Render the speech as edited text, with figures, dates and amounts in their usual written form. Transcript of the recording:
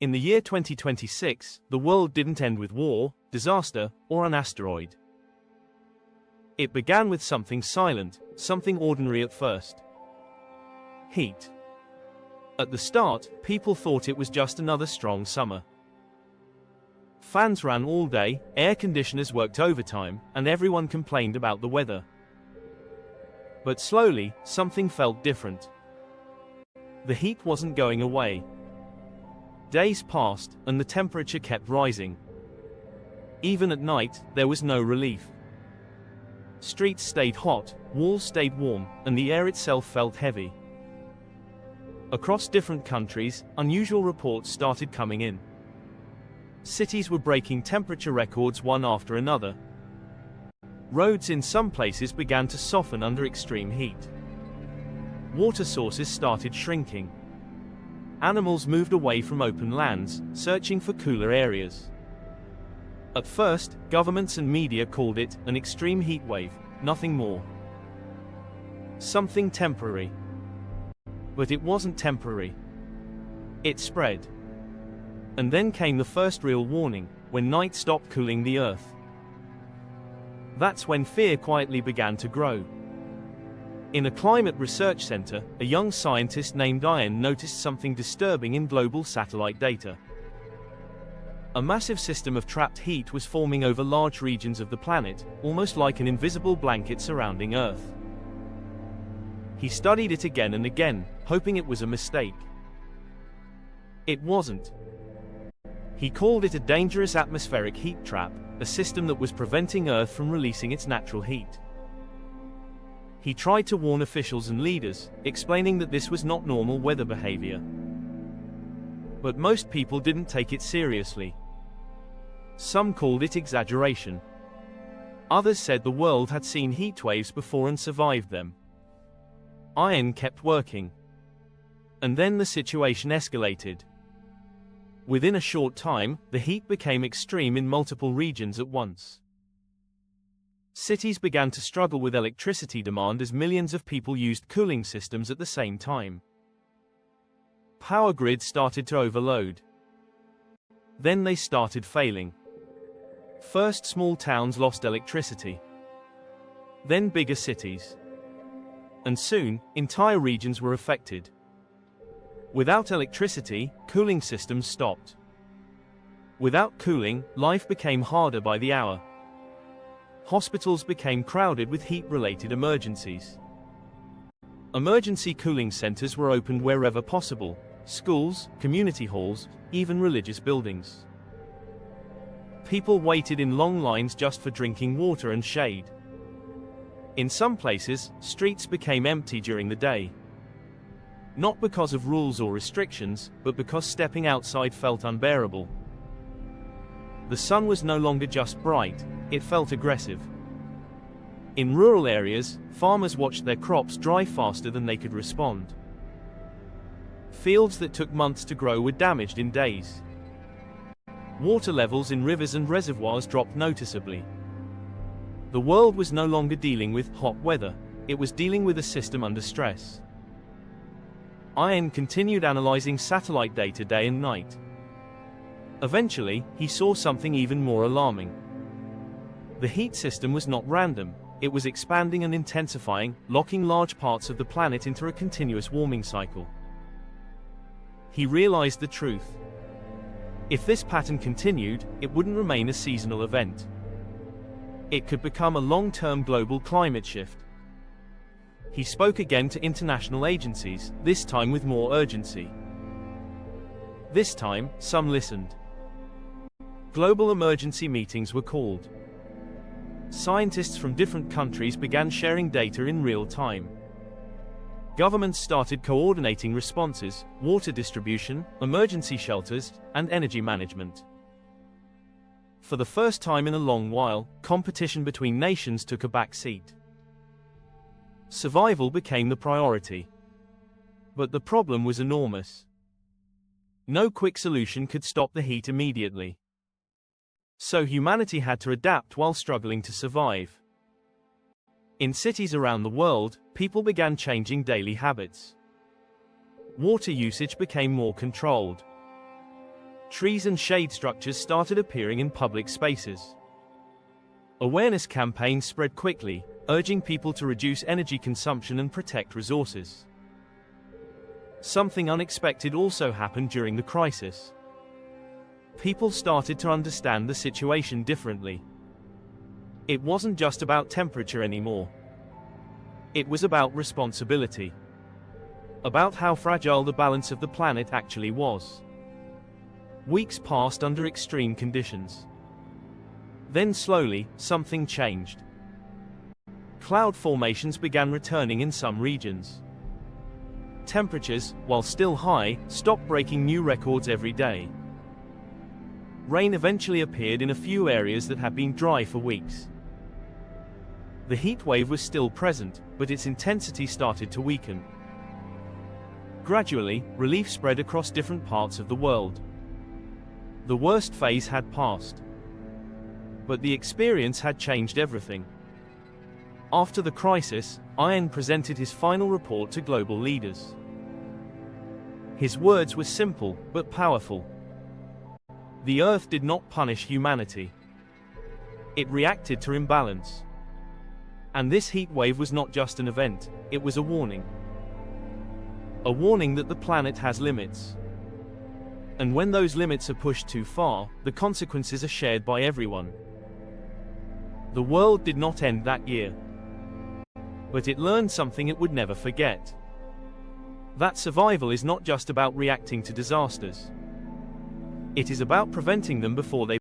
In the year 2026, the world didn't end with war, disaster, or an asteroid. It began with something silent, something ordinary at first. Heat. At the start, people thought it was just another strong summer. Fans ran all day, air conditioners worked overtime, and everyone complained about the weather. But slowly, something felt different. The heat wasn't going away. Days passed, and the temperature kept rising. Even at night, there was no relief. Streets stayed hot, walls stayed warm, and the air itself felt heavy. Across different countries, unusual reports started coming in. Cities were breaking temperature records one after another. Roads in some places began to soften under extreme heat. Water sources started shrinking. Animals moved away from open lands, searching for cooler areas. At first, governments and media called it an extreme heat wave, nothing more. Something temporary. But it wasn't temporary. It spread. And then came the first real warning, when night stopped cooling the earth. That's when fear quietly began to grow. In a climate research center, a young scientist named Ian noticed something disturbing in global satellite data. A massive system of trapped heat was forming over large regions of the planet, almost like an invisible blanket surrounding Earth. He studied it again and again, hoping it was a mistake. It wasn't. He called it a dangerous atmospheric heat trap, a system that was preventing Earth from releasing its natural heat. He tried to warn officials and leaders, explaining that this was not normal weather behavior. But most people didn't take it seriously. Some called it exaggeration. Others said the world had seen heat waves before and survived them. Ian kept working. And then the situation escalated. Within a short time, the heat became extreme in multiple regions at once. Cities began to struggle with electricity demand as millions of people used cooling systems at the same time. Power grids started to overload. Then they started failing. First, small towns lost electricity. Then bigger cities. And soon, entire regions were affected. Without electricity, cooling systems stopped. Without cooling, life became harder by the hour. Hospitals became crowded with heat-related emergencies. Emergency cooling centers were opened wherever possible: schools, community halls, even religious buildings. People waited in long lines just for drinking water and shade. In some places, streets became empty during the day. Not because of rules or restrictions, but because stepping outside felt unbearable. The sun was no longer just bright, it felt aggressive. In rural areas, farmers watched their crops dry faster than they could respond. Fields that took months to grow were damaged in days. Water levels in rivers and reservoirs dropped noticeably. The world was no longer dealing with hot weather, it was dealing with a system under stress. Ian continued analyzing satellite data day and night. Eventually, he saw something even more alarming. The heat system was not random, it was expanding and intensifying, locking large parts of the planet into a continuous warming cycle. He realized the truth. If this pattern continued, it wouldn't remain a seasonal event. It could become a long-term global climate shift. He spoke again to international agencies, this time with more urgency. This time, some listened. Global emergency meetings were called. Scientists from different countries began sharing data in real time. Governments started coordinating responses, water distribution, emergency shelters, and energy management. For the first time in a long while, competition between nations took a back seat. Survival became the priority. But the problem was enormous. No quick solution could stop the heat immediately. So humanity had to adapt while struggling to survive. In cities around the world, people began changing daily habits. Water usage became more controlled. Trees and shade structures started appearing in public spaces. Awareness campaigns spread quickly, urging people to reduce energy consumption and protect resources. Something unexpected also happened during the crisis. People started to understand the situation differently. It wasn't just about temperature anymore. It was about responsibility. About how fragile the balance of the planet actually was. Weeks passed under extreme conditions. Then slowly, something changed. Cloud formations began returning in some regions. Temperatures, while still high, stopped breaking new records every day. Rain eventually appeared in a few areas that had been dry for weeks. The heat wave was still present, but its intensity started to weaken. Gradually, relief spread across different parts of the world. The worst phase had passed. But the experience had changed everything. After the crisis, IN presented his final report to global leaders. His words were simple, but powerful. The Earth did not punish humanity. It reacted to imbalance. And this heat wave was not just an event, it was a warning. A warning that the planet has limits. And when those limits are pushed too far, the consequences are shared by everyone. The world did not end that year. But it learned something it would never forget. That survival is not just about reacting to disasters. It is about preventing them before they